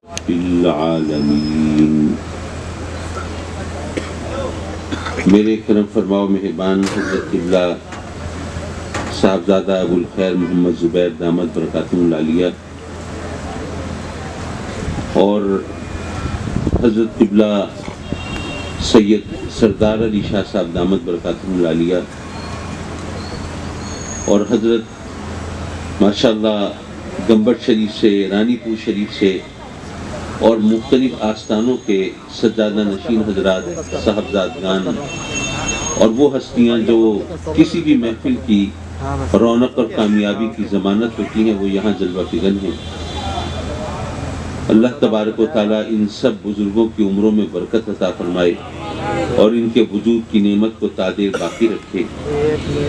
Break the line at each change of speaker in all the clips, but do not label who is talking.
العالمین۔ میرے کرم فرماؤ مہربان حضرت قبلہ صاحبزادہ ابو الخیر محمد زبیر دامت برکاتہ العالیہ اور حضرت قبلہ سید سردار علی شاہ صاحب دامت برکاتہ العالیہ اور حضرت ماشاءاللہ گنبد شریف سے، رانی پور شریف سے اور مختلف آستانوں کے سجادہ نشین حضرات، صاحبزادگان اور وہ ہستیاں جو کسی بھی محفل کی رونق اور کامیابی کی ضمانت ہوتی ہیں، وہ یہاں جلوہ فگن ہیں۔ اللہ تبارک و تعالیٰ ان سب بزرگوں کی عمروں میں برکت عطا فرمائے اور ان کے وجود کی نعمت کو تادیر باقی رکھے۔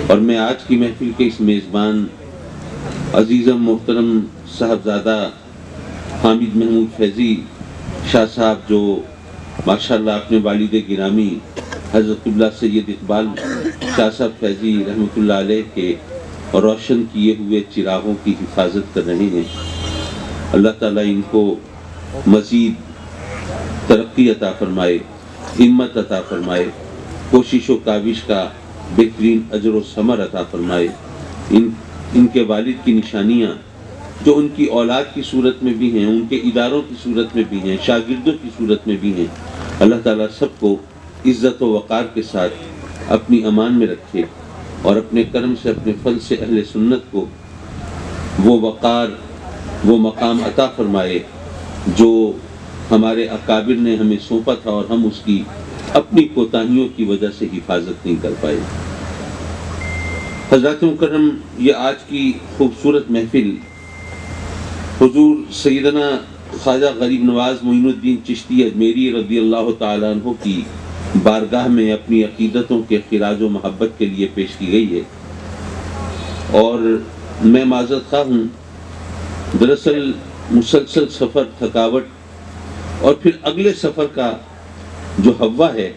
اور میں آج کی محفل کے اس میزبان عزیزم محترم صاحبزادہ حامد محمود فیضی شاہ صاحب، جو ماشاءاللہ اپنے والد گرامی حضرت قبلہ سید اقبال شاہ صاحب فیضی رحمۃ اللہ علیہ کے روشن کیے ہوئے چراغوں کی حفاظت کر رہے ہیں، اللہ تعالیٰ ان کو مزید ترقی عطا فرمائے، ہمت عطا فرمائے، کوشش و کاوش کا بہترین اجر و ثمر عطا فرمائے۔ ان کے والد کی نشانیاں جو ان کی اولاد کی صورت میں بھی ہیں، ان کے اداروں کی صورت میں بھی ہیں، شاگردوں کی صورت میں بھی ہیں، اللہ تعالیٰ سب کو عزت و وقار کے ساتھ اپنی امان میں رکھے اور اپنے کرم سے، اپنے فضل سے اہل سنت کو وہ وقار، وہ مقام عطا فرمائے جو ہمارے اکابر نے ہمیں سونپا تھا اور ہم اس کی اپنی کوتاہیوں کی وجہ سے حفاظت نہیں کر پائے۔ حضرات مکرم، یہ آج کی خوبصورت محفل حضور سیدنا خواجہ غریب نواز معین الدین چشتی اجمیری رضی اللہ تعالیٰ عنہ کی بارگاہ میں اپنی عقیدتوں کے خراج و محبت کے لیے پیش کی گئی ہے، اور میں معذرت خواہ ہوں، دراصل مسلسل سفر، تھکاوٹ اور پھر اگلے سفر کا جو ہوا ہے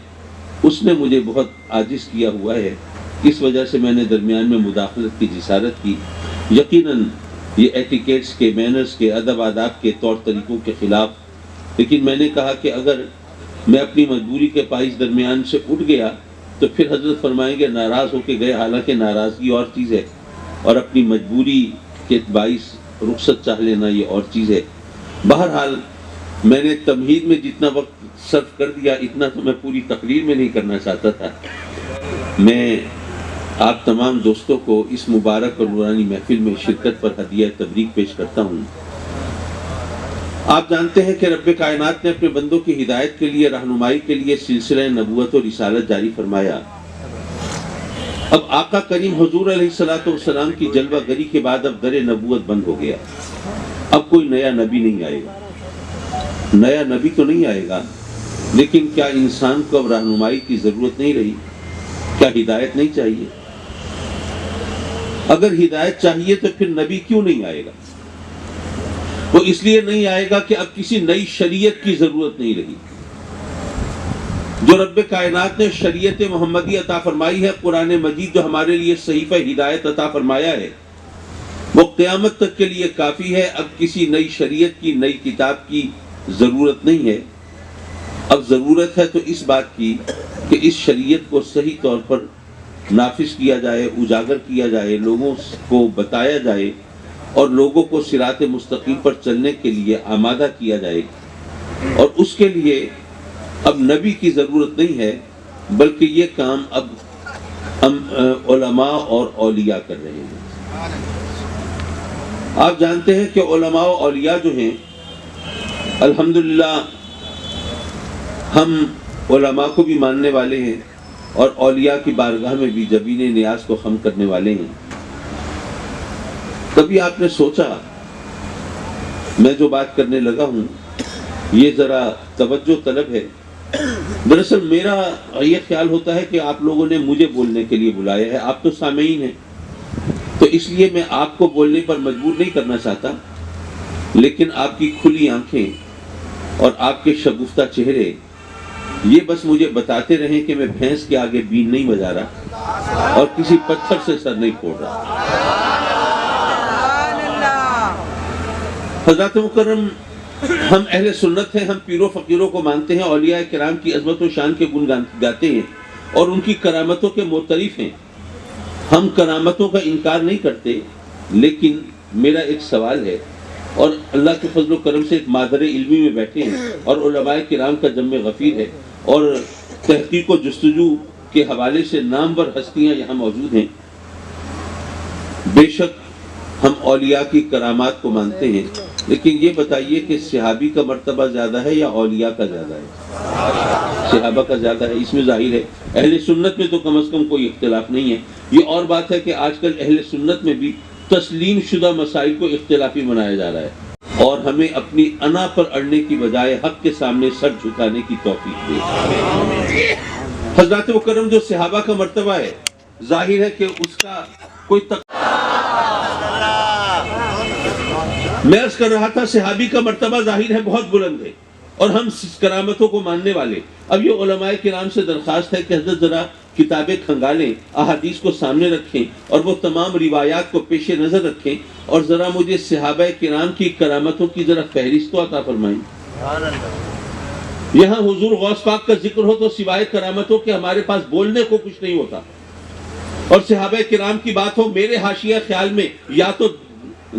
اس نے مجھے بہت عاجز کیا ہوا ہے، اس وجہ سے میں نے درمیان میں مداخلت کی جسارت کی۔ یقیناً یہ ایٹیکیٹس کے، مینرز کے، ادب آداب کے طور طریقوں کے خلاف، لیکن میں نے کہا کہ اگر میں اپنی مجبوری کے باعث درمیان سے اٹھ گیا تو پھر حضرت فرمائیں گے ناراض ہو کے گئے، حالانکہ ناراضگی اور چیز ہے اور اپنی مجبوری کے باعث رخصت چاہ لینا یہ اور چیز ہے۔ بہرحال میں نے تمہید میں جتنا وقت صرف کر دیا، اتنا تو میں پوری تقریر میں نہیں کرنا چاہتا تھا۔ میں آپ تمام دوستوں کو اس مبارک اور نورانی محفل میں شرکت پر ہدیہ تبریک پیش کرتا ہوں۔ آپ جانتے ہیں کہ رب کائنات نے اپنے بندوں کی ہدایت کے لیے، رہنمائی کے لیے سلسلہ نبوت و رسالت جاری فرمایا۔ اب آقا کریم حضور علیہ السلام کی جلوہ گری کے بعد اب در نبوت بند ہو گیا، اب کوئی نیا نبی نہیں آئے گا۔ نیا نبی تو نہیں آئے گا، لیکن کیا انسان کو اب رہنمائی کی ضرورت نہیں رہی؟ کیا ہدایت نہیں چاہیے؟ اگر ہدایت چاہیے تو پھر نبی کیوں نہیں آئے گا؟ وہ اس لیے نہیں آئے گا کہ اب کسی نئی شریعت کی ضرورت نہیں رہی۔ جو رب کائنات نے شریعت محمدی عطا فرمائی ہے، قرآن مجید جو ہمارے لیے صحیفہ ہدایت عطا فرمایا ہے، وہ قیامت تک کے لیے کافی ہے۔ اب کسی نئی شریعت کی، نئی کتاب کی ضرورت نہیں ہے۔ اب ضرورت ہے تو اس بات کی کہ اس شریعت کو صحیح طور پر نافذ کیا جائے، اجاگر کیا جائے، لوگوں کو بتایا جائے اور لوگوں کو صراط مستقیم پر چلنے کے لیے آمادہ کیا جائے۔ اور اس کے لیے اب نبی کی ضرورت نہیں ہے، بلکہ یہ کام اب علماء اور اولیاء کر رہے ہیں۔ آپ جانتے ہیں کہ علماء و اولیاء جو ہیں، الحمدللہ ہم علماء کو بھی ماننے والے ہیں اور اولیاء کی بارگاہ میں بھی جبین نیاز کو خم کرنے والے ہیں۔ کبھی آپ نے سوچا، میں جو بات کرنے لگا ہوں یہ ذرا توجہ طلب ہے، دراصل میرا یہ خیال ہوتا ہے کہ آپ لوگوں نے مجھے بولنے کے لیے بلایا ہے، آپ تو سامعین ہیں، تو اس لیے میں آپ کو بولنے پر مجبور نہیں کرنا چاہتا، لیکن آپ کی کھلی آنکھیں اور آپ کے شگفتہ چہرے یہ بس مجھے بتاتے رہیں کہ میں بھینس کے آگے بین نہیں بجا رہا اور کسی پتھر سے سر نہیں پھوڑ رہا۔ حضرات مکرم، ہم اہل سنت ہیں، ہم پیروں فقیروں کو مانتے ہیں، اولیاء کرام کی عظمت و شان کے گن گاتے ہیں اور ان کی کرامتوں کے معترف ہیں۔ ہم کرامتوں کا انکار نہیں کرتے، لیکن میرا ایک سوال ہے، اور اللہ کے فضل و کرم سے ایک مادر علمی میں بیٹھے ہیں اور علماء کرام کا جم غفیر ہے اور تحقیق و جستجو کے حوالے سے نامور ہستیاں یہاں موجود ہیں۔ بے شک ہم اولیاء کی کرامات کو مانتے ہیں، لیکن یہ بتائیے کہ صحابی کا مرتبہ زیادہ ہے یا اولیاء کا زیادہ ہے؟ صحابہ کا زیادہ ہے، اس میں ظاہر ہے۔ اہل سنت میں تو کم از کم کوئی اختلاف نہیں ہے۔ یہ اور بات ہے کہ آج کل اہل سنت میں بھی تسلیم شدہ مسائل کو اختلافی بنایا جا رہا ہے، اور ہمیں اپنی انا پر اڑنے کی بجائے حق کے سامنے سر جھکانے کی توفیق دے۔ حضرات مکرم، جو صحابہ کا مرتبہ ہے، ظاہر ہے کہ اس کا کوئی میں عرض کر رہا تھا، صحابی کا مرتبہ ظاہر ہے بہت بلند ہے، اور ہم کرامتوں کو ماننے والے۔ اب یہ علماء کرام سے درخواست ہے کہ حضرت ذرا کتابیں کھنگالیں، احادیث کو سامنے رکھیں اور وہ تمام روایات کو پیش نظر رکھیں، اور ذرا مجھے صحابہ کرام کی کرامتوں کی ذرا فہرست عطا فرمائیں۔ یہاں حضور غوث پاک کا ذکر ہو تو سوائے کرامتوں کے ہمارے پاس بولنے کو کچھ نہیں ہوتا، اور صحابہ کرام کی بات ہو، میرے حاشیہ خیال میں یا تو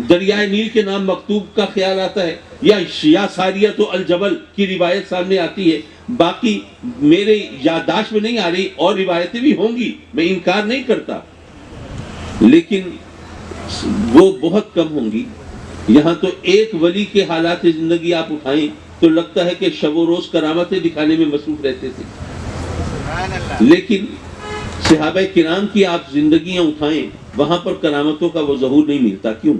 دریائے نیل کے نام مکتوب کا خیال آتا ہے، یا ساریۃ الجبل کی روایت سامنے آتی ہے۔ باقی میرے یادداشت میں نہیں آ رہی، اور روایتیں بھی ہوں گی، میں انکار نہیں کرتا، لیکن وہ بہت کم ہوں گی۔ یہاں تو ایک ولی کے حالات زندگی آپ اٹھائیں تو لگتا ہے کہ شب و روز کرامتیں دکھانے میں مصروف رہتے تھے، لیکن صحابہ کرام کی آپ زندگیاں اٹھائیں، وہاں پر کرامتوں کا وہ ظہور نہیں ملتا۔ کیوں؟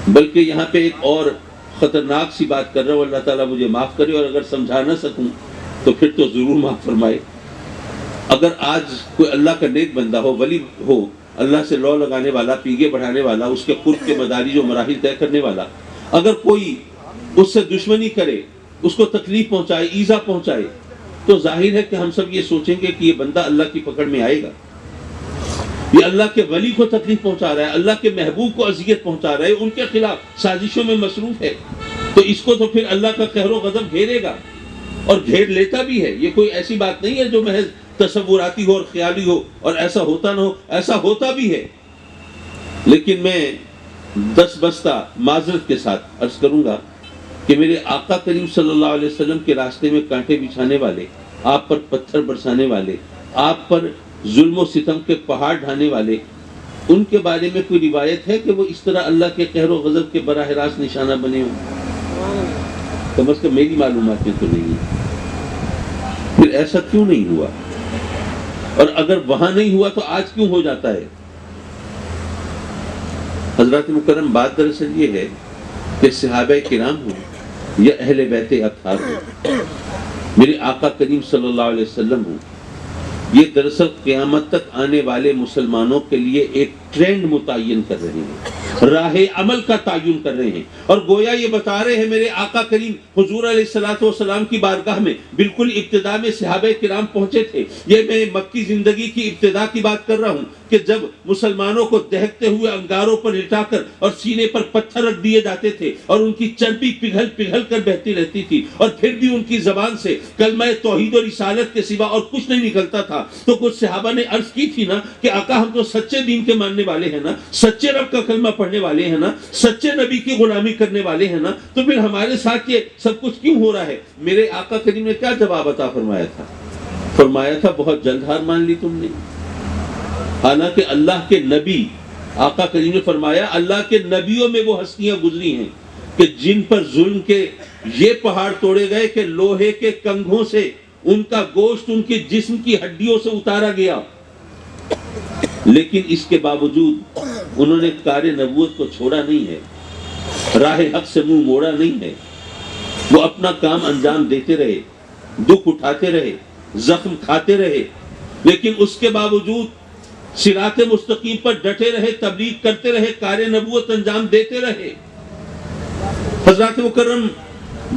بلکہ یہاں پہ ایک اور خطرناک سی بات کر رہا ہوں، اللہ تعالیٰ مجھے معاف کرے، اور اگر سمجھا نہ سکوں تو پھر تو ضرور معاف فرمائے۔ اگر آج کوئی اللہ کا نیک بندہ ہو، ولی ہو، اللہ سے لو لگانے والا، پیگے بڑھانے والا، اس کے قرب کے مدارج و مراحل طے کرنے والا، اگر کوئی اس سے دشمنی کرے، اس کو تکلیف پہنچائے، ایذا پہنچائے، تو ظاہر ہے کہ ہم سب یہ سوچیں گے کہ یہ بندہ اللہ کی پکڑ میں آئے گا، یہ اللہ کے ولی کو تکلیف پہنچا رہا ہے، اللہ کے محبوب کو اذیت پہنچا رہا ہے، ان کے خلاف سازشوں میں مصروف ہے، تو اس کو تو پھر اللہ کا قہر و غضب گھیرے گا، اور گھیر لیتا بھی ہے۔ یہ کوئی ایسی بات نہیں ہے جو محض تصوراتی ہو اور خیالی ہو اور ایسا ہوتا نہ ہو، ایسا ہوتا بھی ہے۔ لیکن میں دس بستہ معذرت کے ساتھ عرض کروں گا کہ میرے آقا کریم صلی اللہ علیہ وسلم کے راستے میں کانٹے بچھانے والے، آپ پر پتھر برسانے والے، آپ پر ظلم و ستم کے پہاڑ ڈھانے والے، ان کے بارے میں کوئی روایت ہے کہ وہ اس طرح اللہ کے قہر و غضب کے براہ راست نشانہ بنے ہوں؟ کم از کم میری معلومات میں تو نہیں ہے۔ پھر ایسا کیوں نہیں ہوا؟ اور اگر وہاں نہیں ہوا تو آج کیوں ہو جاتا ہے؟ حضرات مکرم، بات دراصل یہ ہے کہ صحابہ کرام ہوں یا اہل بیت اطہار ہوں، میرے آقا کریم صلی اللہ علیہ وسلم ہوں، یہ دراصل قیامت تک آنے والے مسلمانوں کے لیے ایک ٹرینڈ متعین کر رہے ہیں، راہ عمل کا تعین کر رہے ہیں، اور گویا یہ بتا رہے ہیں میرے آقا کریم حضور علیہ الصلوۃ والسلام کی بارگاہ میں بالکل ابتدا میں صحابہ کرام پہنچے تھے۔ یہ میں مکی زندگی کی ابتدا کی بات کر رہا ہوں کہ جب مسلمانوں کو دہکتے ہوئے انگاروں پر لٹا کر اور سینے پر پتھر رکھ دیے جاتے تھے، اور ان کی چربی پگھل پگھل کر بہتی رہتی تھی، اور پھر بھی ان کی زبان سے کلمہ توحید و رسالت کے سوا اور کچھ نہیں نکلتا تھا، تو کچھ صحابہ نے عرض کی تھی نا کہ آقا ہم تو سچے دین کے ماننے والے ہیں نا، سچے رب کا کلمہ پڑھنے والے ہیں نا، سچے نبی کی غلامی کرنے والے ہیں نا، تو پھر ہمارے ساتھ یہ سب کچھ کیوں ہو رہا ہے؟ میرے آقا کریم نے کیا جواب عطا فرمایا تھا؟ فرمایا تھا بہت جلد ہار مان لی تم نے۔ حالانکہ اللہ کے نبی، آقا کریم نے فرمایا اللہ کے نبیوں میں وہ ہستیاں گزری ہیں کہ جن پر ظلم کے یہ پہاڑ توڑے گئے کہ لوہے کے کنگھوں سے ان کا گوشت ان کے جسم کی ہڈیوں سے اتارا گیا، لیکن اس کے باوجود انہوں نے کار نبوت کو چھوڑا نہیں ہے، راہ حق سے منہ موڑا نہیں ہے، وہ اپنا کام انجام دیتے رہے، دکھ اٹھاتے رہے، زخم کھاتے رہے، لیکن اس کے باوجود صراط مستقیم پر ڈٹے رہے، تبلیغ کرتے رہے، کار نبوت انجام دیتے رہے۔ حضرات مکرم،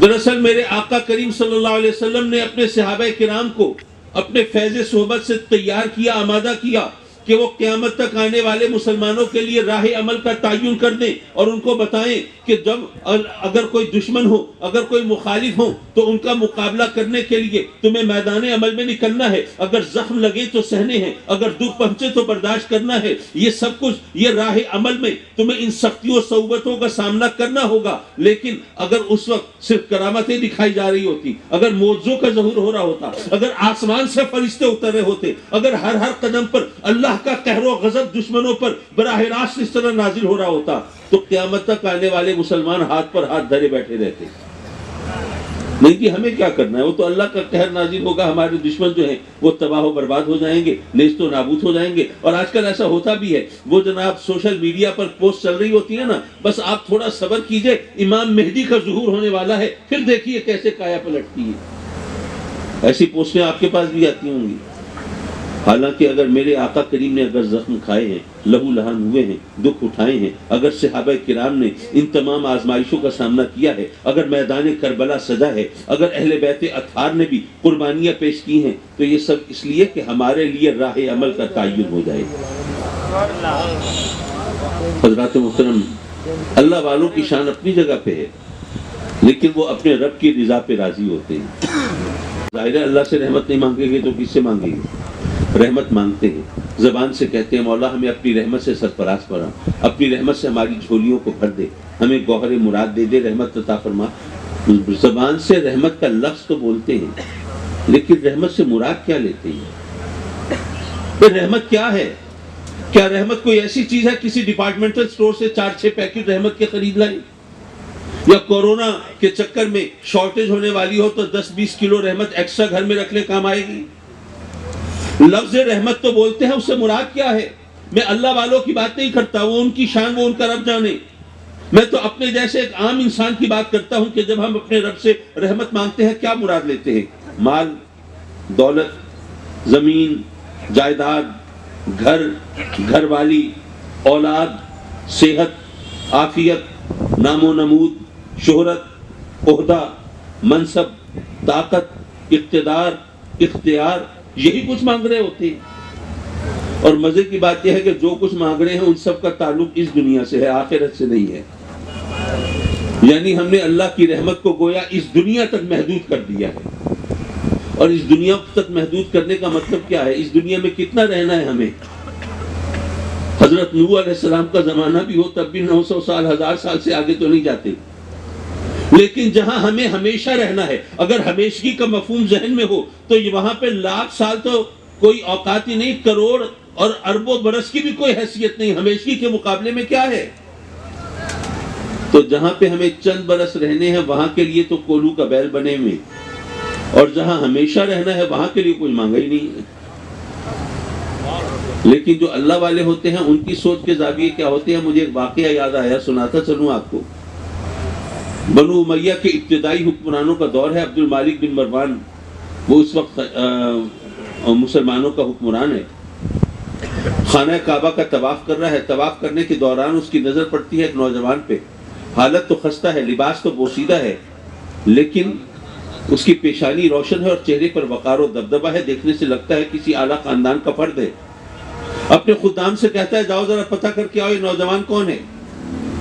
دراصل میرے آقا کریم صلی اللہ علیہ وسلم نے اپنے صحابہ کرام کو اپنے فیض صحبت سے تیار کیا، آمادہ کیا، کہ وہ قیامت تک آنے والے مسلمانوں کے لیے راہ عمل کا تعین کر دیں اور ان کو بتائیں کہ جب اگر کوئی دشمن ہو، اگر کوئی مخالف ہو، تو ان کا مقابلہ کرنے کے لیے تمہیں میدان عمل میں نکلنا ہے، اگر زخم لگے تو سہنے ہیں، اگر دکھ پہنچے تو برداشت کرنا ہے، یہ سب کچھ یہ راہ عمل میں تمہیں ان سختیوں صعوبتوں کا سامنا کرنا ہوگا۔ لیکن اگر اس وقت صرف کرامتیں دکھائی جا رہی ہوتی، اگر معجزوں کا ظہور ہو رہا ہوتا، اگر آسمان سے فرشتے اتر رہے ہوتے، اگر ہر قدم پر اللہ کا قہر و غضب دشمنوں پر براہ راست اس طرح نازل ہو رہا ہوتا، تو قیامت تک آنے والے مسلمان ہاتھ پر ہاتھ دھرے بیٹھے رہتے۔ نہیں کہ ہمیں کیا کرنا ہے، وہ تو اللہ کا قہر نازل ہوگا، ہمارے دشمن جو ہیں وہ تباہ و برباد ہو جائیں گے، نیست و نابود ہو جائیں گے۔ اور آج کل ایسا ہوتا بھی ہے، وہ جناب سوشل میڈیا پر پوسٹ چل رہی ہوتی ہے نا، بس آپ تھوڑا صبر کیجئے، امام مہدی کا ظہور ہونے والا ہے، پھر دیکھیے کیسے کایا پلٹتی ہے۔ ایسی پوسٹیں آپ کے پاس بھی آتی ہوں گی۔ حالانکہ اگر میرے آقا کریم نے اگر زخم کھائے ہیں، لہو لہان ہوئے ہیں، دکھ اٹھائے ہیں، اگر صحابہ کرام نے ان تمام آزمائشوں کا سامنا کیا ہے، اگر میدان کربلا سجا ہے، اگر اہل بیت اطہار نے بھی قربانیاں پیش کی ہیں، تو یہ سب اس لیے کہ ہمارے لیے راہ عمل کا تعین ہو جائے۔ حضرات محترم، اللہ والوں کی شان اپنی جگہ پہ ہے، لیکن وہ اپنے رب کی رضا پہ راضی ہوتے ہیں۔ ظاہر ہے اللہ سے رحمت نہیں مانگیں گے تو کس سے مانگیں گے؟ رحمت مانگتے ہیں، زبان سے کہتے ہیں مولا ہمیں اپنی رحمت سے سرفراز فرما، اپنی رحمت سے ہماری جھولیوں کو بھر دے، ہمیں گوہر مراد دے دے، رحمت عطا فرما۔ زبان سے رحمت کا لفظ تو بولتے ہیں، لیکن رحمت سے مراد کیا لیتے ہیں؟ پھر رحمت کیا ہے؟ کیا رحمت کوئی ایسی چیز ہے کسی ڈپارٹمنٹل سٹور سے 4-6 پیکٹ رحمت کے خرید لائیں؟ یا کورونا کے چکر میں شارٹیج ہونے والی ہو تو 10-20 کلو رحمت ایکسٹرا گھر میں رکھ لے، کام آئے گی؟ لفظ رحمت تو بولتے ہیں، اس سے مراد کیا ہے؟ میں اللہ والوں کی بات نہیں کرتا، وہ ان کی شان، وہ ان کا رب جانے۔ میں تو اپنے جیسے ایک عام انسان کی بات کرتا ہوں کہ جب ہم اپنے رب سے رحمت مانگتے ہیں کیا مراد لیتے ہیں؟ مال، دولت، زمین، جائیداد، گھر والی، اولاد، صحت، عافیت، نام و نمود، شہرت، عہدہ، منصب، طاقت، اقتدار، اختیار، یہی کچھ مانگ رہے ہوتے ہیں۔ اور مزے کی بات یہ ہے کہ جو کچھ مانگ رہے ہیں ان سب کا تعلق اس دنیا سے ہے، آخرت سے نہیں ہے۔ یعنی ہم نے اللہ کی رحمت کو گویا اس دنیا تک محدود کر دیا ہے۔ اور اس دنیا تک محدود کرنے کا مطلب کیا ہے؟ اس دنیا میں کتنا رہنا ہے ہمیں؟ حضرت نوح علیہ السلام کا زمانہ بھی ہو تب بھی 900 سال، 1000 سال سے آگے تو نہیں جاتے۔ لیکن جہاں ہمیں ہمیشہ رہنا ہے، اگر ہمیشگی کا مفہوم ذہن میں ہو تو وہاں پہ 1,00,000 سال تو کوئی اوقات ہی نہیں، کروڑ اور اربوں برس کی بھی کوئی حیثیت نہیں، ہمیشگی کے مقابلے میں کیا ہے؟ تو جہاں پہ ہمیں چند برس رہنے ہیں وہاں کے لیے تو کولو کا بیل بنے ہوئے، اور جہاں ہمیشہ رہنا ہے وہاں کے لیے کوئی مانگا ہی نہیں ہے۔ لیکن جو اللہ والے ہوتے ہیں ان کی سوچ کے زاویے کیا ہوتے ہیں؟ مجھے ایک واقعہ یاد آیا، سناتا چلوں آپ کو۔ بنو امیہ کے ابتدائی حکمرانوں کا دور ہے، عبد المالک بن مروان وہ اس وقت مسلمانوں کا حکمران ہے۔ خانہ کعبہ کا طواف کر رہا ہے، طواف کرنے کے دوران اس کی نظر پڑتی ہے ایک نوجوان پہ، حالت تو خستہ ہے، لباس تو بوسیدہ ہے، لیکن اس کی پیشانی روشن ہے اور چہرے پر وقار و دبدبہ ہے، دیکھنے سے لگتا ہے کسی اعلیٰ خاندان کا فرد ہے۔ اپنے خدام سے کہتا ہے جاؤ ذرا پتہ کر کے آؤ یہ نوجوان کون ہے۔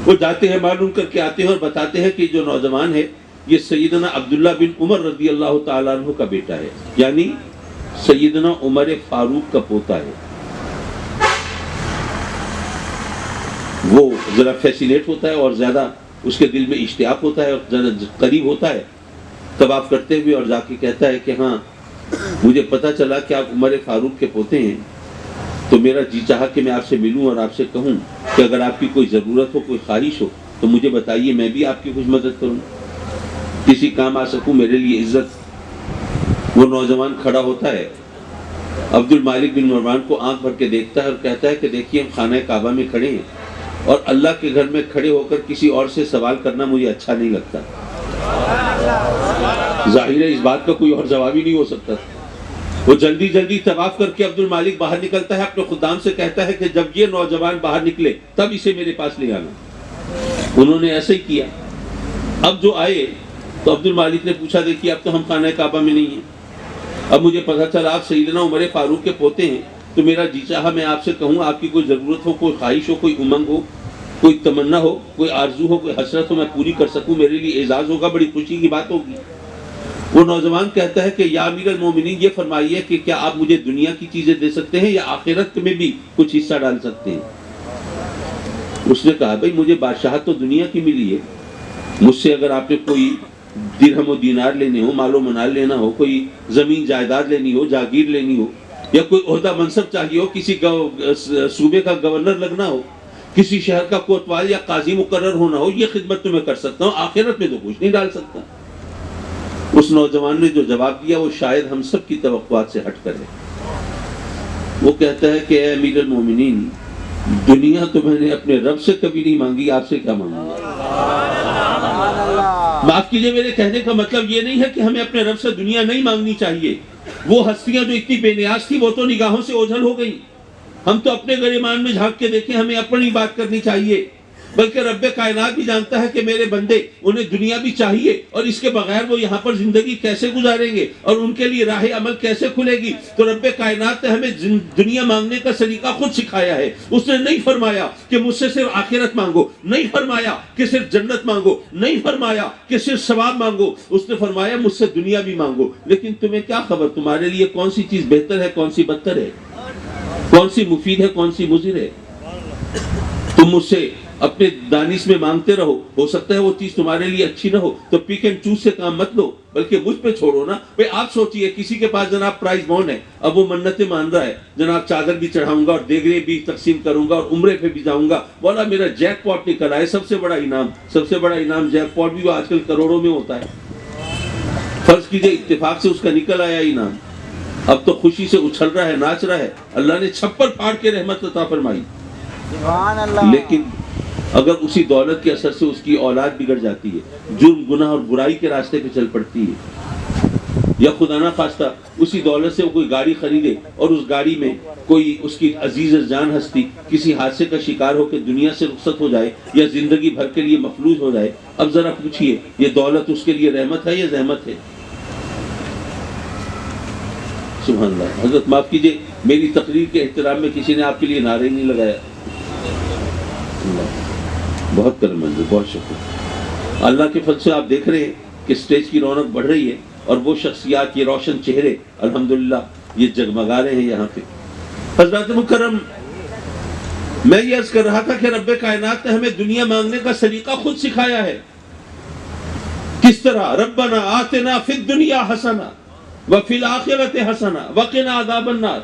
وہ جاتے ہیں، معلوم کر کے آتے ہیں اور بتاتے ہیں کہ جو نوجوان ہے یہ سیدنا عبداللہ بن عمر رضی اللہ تعالیٰ عنہ کا بیٹا ہے، یعنی سیدنا عمر فاروق کا پوتا ہے۔ وہ ذرا فیسینیٹ ہوتا ہے اور زیادہ اس کے دل میں اشتیاق ہوتا ہے اور ذرا قریب ہوتا ہے، طواف کرتے ہوئے، اور جا کے کہتا ہے کہ ہاں مجھے پتہ چلا کہ آپ عمر فاروق کے پوتے ہیں، تو میرا جی چاہا کہ میں آپ سے ملوں اور آپ سے کہوں کہ اگر آپ کی کوئی ضرورت ہو، کوئی خواہش ہو تو مجھے بتائیے، میں بھی آپ کی کچھ مدد کروں، کسی کام آ سکوں، میرے لیے عزت۔ وہ نوجوان کھڑا ہوتا ہے، عبد المالک بن مروان کو آنکھ بھر کے دیکھتا ہے اور کہتا ہے کہ دیکھیے ہم خانہ کعبہ میں کھڑے ہیں اور اللہ کے گھر میں کھڑے ہو کر کسی اور سے سوال کرنا مجھے اچھا نہیں لگتا۔ ظاہر ہے اس بات کا کوئی اور جواب ہی نہیں ہو سکتا۔ وہ جلدی جلدی طواف کر کے عبد المالک باہر نکلتا ہے، اپنے خدام سے کہتا ہے کہ جب یہ نوجوان باہر نکلے تب اسے میرے پاس لے آنا۔ انہوں نے ایسے ہی کیا۔ اب جو آئے تو عبد المالک نے پوچھا دیکھیے اب تو ہم خانہ کعبہ میں نہیں ہیں، اب مجھے پتہ چلا آپ سیدنا عمر فاروق کے پوتے ہیں، تو میرا جی چاہا میں آپ سے کہوں، آپ کی کوئی ضرورت ہو، کوئی خواہش ہو، کوئی امنگ ہو، کوئی تمنا ہو، کوئی آرزو ہو، کوئی حسرت ہو، میں پوری کر سکوں، میرے لیے اعزاز ہوگا، بڑی خوشی کی بات ہوگی۔ وہ نوجوان کہتا ہے کہ یا امیر المومنین، یہ فرمائیے کہ کیا آپ مجھے دنیا کی چیزیں دے سکتے ہیں یا آخرت میں بھی کچھ حصہ ڈال سکتے ہیں؟ اس نے کہا بھئی مجھے بادشاہت تو دنیا کی ملی ہے، مجھ سے اگر آپ نے کوئی درہم و دینار لینے ہو، مال و منال لینا ہو، کوئی زمین جائیداد لینی ہو، جاگیر لینی ہو، یا کوئی عہدہ منصب چاہیے ہو، کسی صوبے کا گورنر لگنا ہو، کسی شہر کا کوتوال یا قاضی مقرر ہونا ہو، یہ خدمت تو میں کر سکتا ہوں، آخرت میں تو کچھ نہیں ڈال سکتا۔ اس نوجوان نے جو جواب دیا وہ شاید ہم سب کی توقعات سے ہٹ کر ہے۔ وہ کہتا ہے کہ اے امیر المومنین، دنیا تو میں نے اپنے رب سے کبھی نہیں مانگی، آپ سے کیا مانگوں گا؟ معاف کیجئے، میرے کہنے کا مطلب یہ نہیں ہے کہ ہمیں اپنے رب سے دنیا نہیں مانگنی چاہیے۔ وہ ہستیاں جو اتنی بے نیاز تھی وہ تو نگاہوں سے اوجھل ہو گئی۔ ہم تو اپنے گریبان میں جھانک کے دیکھیں، ہمیں اپنی بات کرنی چاہیے، بلکہ رب کائنات بھی جانتا ہے کہ میرے بندے، انہیں دنیا بھی چاہیے، اور اس کے بغیر وہ یہاں پر زندگی کیسے گزاریں گے اور ان کے لیے راہ عمل کیسے کھلے گی۔ تو رب کائنات نے ہمیں دنیا مانگنے کا سلیقہ خود سکھایا ہے۔ اس نے نہیں فرمایا کہ مجھ سے صرف آخرت مانگو، نہیں فرمایا کہ صرف جنت مانگو، نہیں فرمایا کہ صرف ثواب مانگو، اس نے فرمایا مجھ سے دنیا بھی مانگو۔ لیکن تمہیں کیا خبر تمہارے لیے کون سی چیز بہتر ہے، کون سی بدتر ہے، کون سی مفید ہے، کون سی مضر ہے؟ تم مجھ سے اپنے دانش میں مانگتے رہو، ہو سکتا ہے وہ چیز تمہارے لیے اچھی نہ ہو، تو پک اینڈ چوز سے کام مت لو، بلکہ مجھ پہ چھوڑو نا۔ بھئی آپ سوچئے کسی کے پاس جناب پرائز بونڈ ہے، اب وہ منتیں مان رہا ہے، جناب چادر بھی چڑھاؤں گا اور دیگرے بھی تقسیم کروں گا اور عمرے پہ بھی جاؤں گا، بولا میرا جیک پاٹ نکل آئے، سب سے بڑا انعام، سب سے بڑا انعام جیک پاٹ بھی وہ آج کل کروڑوں میں ہوتا ہے، فرض کیجئے اتفاق سے اس کا نکل آیا انعام، اب تو خوشی سے اچھل رہا ہے، ناچ رہا ہے، اللہ نے چھپر پھاڑ کے رحمت عطا فرمائی۔ لیکن اگر اسی دولت کے اثر سے اس کی اولاد بگڑ جاتی ہے، جرم گناہ اور برائی کے راستے پہ چل پڑتی ہے، یا خدا نہ خواستہ اسی دولت سے وہ کوئی گاڑی خریدے اور اس گاڑی میں کوئی اس کی عزیز جان ہستی کسی حادثے کا شکار ہو کے دنیا سے رخصت ہو جائے یا زندگی بھر کے لیے مفلوج ہو جائے، اب ذرا پوچھئے یہ دولت اس کے لیے رحمت ہے یا زحمت ہے؟ سبحان اللہ۔ حضرت معاف کیجئے، میری تقریر کے احترام میں کسی نے آپ کے لیے نعرے نہیں لگایا، بہت کرم مند، بہت شکر۔ اللہ کے فضل سے آپ دیکھ رہے ہیں کہ سٹیج کی رونق بڑھ رہی ہے اور وہ شخصیات، یہ روشن چہرے الحمدللہ یہ جگمگا رہے ہیں یہاں پہ۔ حضرات مکرم، میں یہ عرض کر رہا تھا کہ رب کائنات نے ہمیں دنیا مانگنے کا سلیقہ خود سکھایا ہے۔ کس طرح؟ ربنا آتنا فی الدنیا حسنہ وفی الآخرۃ حسنہ وقنا عذاب النار۔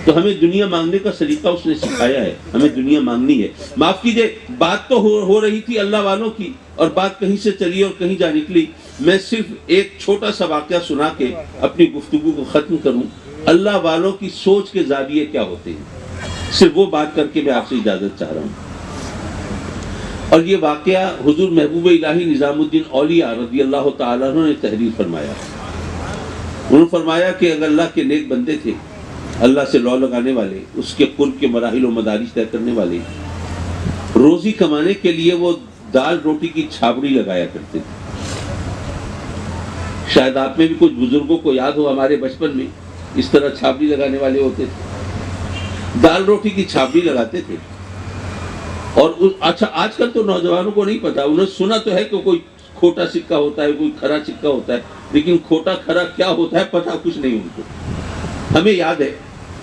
تو ہمیں دنیا مانگنے کا سلیقہ اس نے سکھایا ہے، ہمیں دنیا مانگنی ہے۔ معاف کیجئے، بات تو ہو رہی تھی اللہ والوں کی اور بات کہیں سے چلی اور کہیں جا نکلی۔ میں صرف ایک چھوٹا سا واقعہ سنا کے اپنی گفتگو کو ختم کروں۔ اللہ والوں کی سوچ کے زاویے کیا ہوتے ہیں، صرف وہ بات کر کے میں آپ سے اجازت چاہ رہا ہوں۔ اور یہ واقعہ حضور محبوب الہی نظام الدین اولیاء رضی اللہ تعالیٰ عنہ نے تحریر فرمایا۔ انہوں نے فرمایا کہ اگر اللہ کے نیک بندے تھے، اللہ سے لو لگانے والے، اس کے قرب کے مراحل و مدارج طے کرنے والے، روزی کمانے کے لیے وہ دال روٹی کی چھاوڑی لگایا کرتے تھے۔ شاید آپ میں بھی کچھ بزرگوں کو یاد ہو، ہمارے بچپن میں اس طرح چھاوڑی لگانے والے ہوتے تھے، دال روٹی کی چھاوڑی لگاتے تھے۔ اور اچھا آج کل تو نوجوانوں کو نہیں پتا، انہوں نے سنا تو ہے کہ کوئی کھوٹا سکہ ہوتا ہے، کوئی کھرا سکہ ہوتا ہے، لیکن کھوٹا کھرا کیا ہوتا ہے پتہ کچھ نہیں ان کو۔ ہمیں یاد ہے،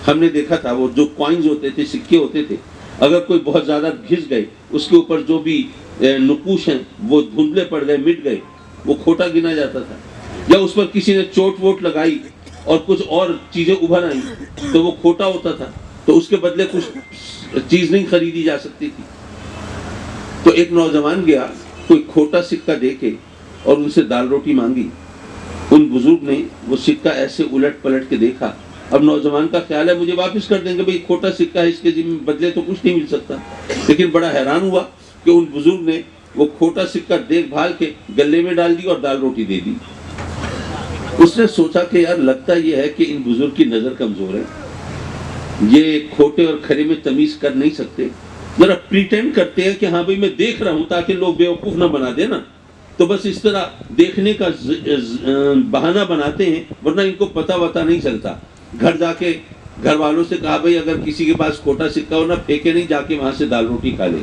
ہم نے دیکھا تھا وہ جو کوائنز ہوتے تھے، سکے ہوتے تھے، اگر کوئی بہت زیادہ گھس گئے، اس کے اوپر جو بھی نقوش ہیں وہ دھندلے پڑ گئے، مٹ گئے، وہ کھوٹا گنا جاتا تھا۔ یا اس پر کسی نے چوٹ ووٹ لگائی اور کچھ اور چیزیں ابھر آئیں تو وہ کھوٹا ہوتا تھا، تو اس کے بدلے کچھ چیز نہیں خریدی جا سکتی تھی۔ تو ایک نوجوان گیا، کوئی کھوٹا سکہ دے کے اور ان سے دال روٹی مانگی۔ ان بزرگ نے وہ سکہ ایسے الٹ پلٹ کے دیکھا، اب نوجوان کا خیال ہے مجھے واپس کر دیں گے، بھئی کھوٹا سکہ ہے، اس کے بدلے تو کچھ نہیں مل سکتا، لیکن بڑا حیران ہوا کہ ان بزرگ نے وہ کھوٹا سکہ دیکھ بھال کے گلے میں ڈال دی اور دال روٹی دے دی۔ اس نے سوچا کہ یار لگتا یہ ہے کہ ان بزرگ کی نظر کمزور ہے، یہ کھوٹے اور کھرے میں تمیز کر نہیں سکتے، ذرا پریٹینڈ کرتے ہیں کہ ہاں بھئی میں دیکھ رہا ہوں تاکہ لوگ بیوقوف نہ بنا دے نا، تو بس اس طرح دیکھنے کا بہانہ بناتے ہیں، ورنہ ان کو پتہ وتا نہیں چلتا۔ گھر جا کے گھر والوں سے کہا بھائی اگر کسی کے پاس کھوٹا سکہ ہو نا پھینکے نہیں، جا کے وہاں سے دال روٹی کھا لے۔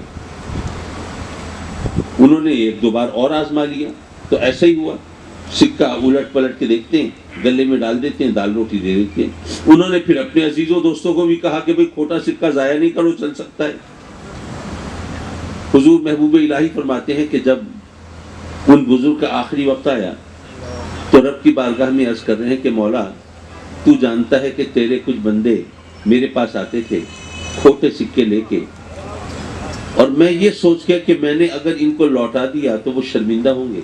انہوں نے ایک دو بار اور آزما لیا تو ایسا ہی ہوا، سکہ الٹ پلٹ کے دیکھتے ہیں، گلے میں ڈال دیتے ہیں، دال روٹی دے دیتے ہیں۔ انہوں نے پھر اپنے عزیزوں دوستوں کو بھی کہا کہ بھئی کھوٹا سکہ ضائع نہیں کرو، چل سکتا ہے۔ حضور محبوب الہی فرماتے ہیں کہ جب ان بزرگ کا آخری وقت آیا تو رب کی بارگاہ میں عرض کر رہے ہیں کہ مولا تو جانتا ہے کہ تیرے کچھ بندے میرے پاس آتے تھے کھوٹے سکے لے کے، اور میں یہ سوچ کے کہ میں نے اگر ان کو لوٹا دیا تو وہ شرمندہ ہوں گے،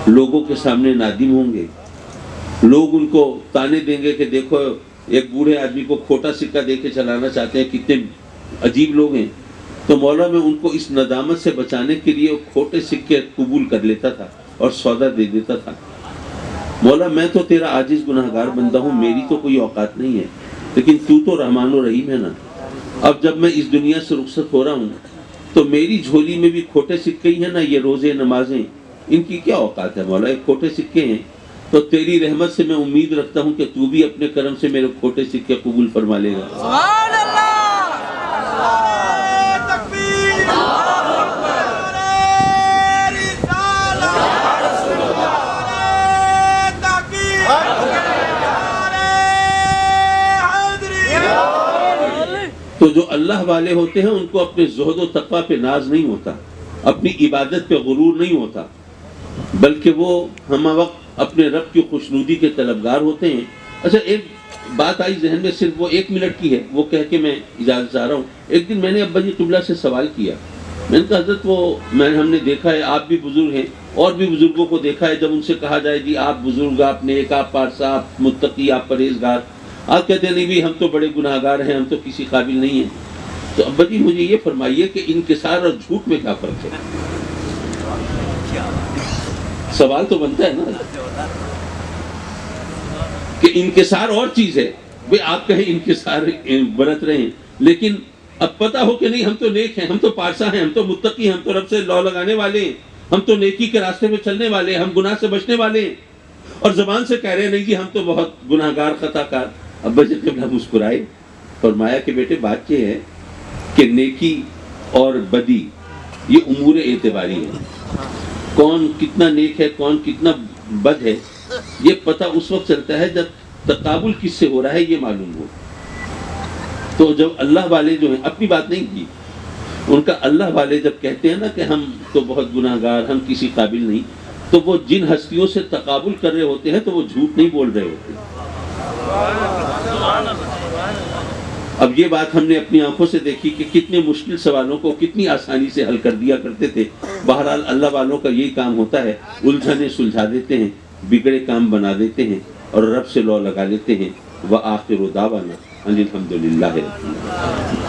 لوگوں کے سامنے نادم ہوں گے، لوگ ان کو تانے دیں گے کہ دیکھو ایک بوڑھے آدمی کو کھوٹا سکہ دے کے چلانا چاہتے ہیں، کتنے عجیب لوگ ہیں۔ تو مولا میں ان کو اس ندامت سے بچانے کے لیے کھوٹے سکے قبول کر لیتا تھا اور سودا دے دیتا تھا۔ مولا میں تو تیرا عاجز گناہگار بندہ ہوں، میری تو کوئی اوقات نہیں ہے، لیکن تو تو رحمان و رحیم ہے نا۔ اب جب میں اس دنیا سے رخصت ہو رہا ہوں تو میری جھولی میں بھی کھوٹے سکے ہی ہیں نا، یہ روزے نمازیں ان کی کیا اوقات ہے مولا، ایک کھوٹے سکے ہیں۔ تو تیری رحمت سے میں امید رکھتا ہوں کہ تو بھی اپنے کرم سے میرے کھوٹے سکے قبول فرما لے گا۔
سبحان اللہ، نعرہ تکبیر، نعرہ رسالت، نعرہ تحقیق، نعرہ حیدری۔
تو جو اللہ والے ہوتے ہیں ان کو اپنے زہد و تقویٰ پہ ناز نہیں ہوتا، اپنی عبادت پہ غرور نہیں ہوتا، بلکہ وہ ہمہ وقت اپنے رب کی خوشنودی کے طلبگار ہوتے ہیں۔ اچھا ایک بات آئی ذہن میں، صرف وہ 1 منٹ کی ہے، وہ کہہ کے میں اجازت چاہ رہا ہوں۔ ایک دن میں نے ابا جی قبلہ سے سوال کیا، میں نے کہا حضرت ہم نے دیکھا ہے آپ بھی بزرگ ہیں اور بھی بزرگوں کو دیکھا ہے، جب ان سے کہا جائے جی آپ بزرگ، آپ نیک، آپ پارسا، آپ متقی، آپ پرہیزگار، آپ کہتے ہیں نہیں بھی ہم تو بڑے گناہگار ہیں، ہم تو کسی قابل نہیں ہیں۔ تو ابا جی مجھے یہ فرمائیے کہ انکسار اور جھوٹ میں کیا فرق ہے؟ سوال تو بنتا ہے نا کہ انکسار اور چیز ہے، بھئی آپ کہیں انکسار برت رہے ہیں، لیکن اب پتہ ہو کہ نہیں ہم تو نیک ہیں، ہم تو پارسا ہیں، ہم تو متقی ہیں، ہم تو رب سے لو لگانے والے ہیں، ہم تو نیکی کے راستے میں چلنے والے ہیں، ہم گناہ سے بچنے والے ہیں، اور زبان سے کہہ رہے ہیں نہیں جی ہم تو بہت گناہگار خطا کار۔ ابا جی قبلہ مسکرائے، فرمایا کہ بیٹے بات یہ ہے کہ نیکی اور بدی یہ امور اعتباری ہے، کون کتنا نیک ہے کون کتنا بد ہے یہ پتہ اس وقت چلتا ہے جب تقابل کس سے ہو رہا ہے یہ معلوم ہو۔ تو جب اللہ والے جو ہیں، اپنی بات نہیں کی، ان کا اللہ والے جب کہتے ہیں نا کہ ہم تو بہت گناہگار، ہم کسی قابل نہیں، تو وہ جن ہستیوں سے تقابل کر رہے ہوتے ہیں تو وہ جھوٹ نہیں بول رہے ہوتے۔ اب یہ بات ہم نے اپنی آنکھوں سے دیکھی کہ کتنے مشکل سوالوں کو کتنی آسانی سے حل کر دیا کرتے تھے۔ بہرحال اللہ والوں کا یہی کام ہوتا ہے، الجھنیں سلجھا دیتے ہیں، بگڑے کام بنا دیتے ہیں اور رب سے لو لگا لیتے ہیں۔ وآخر دعوانا ان الحمدللہ رب العالمین۔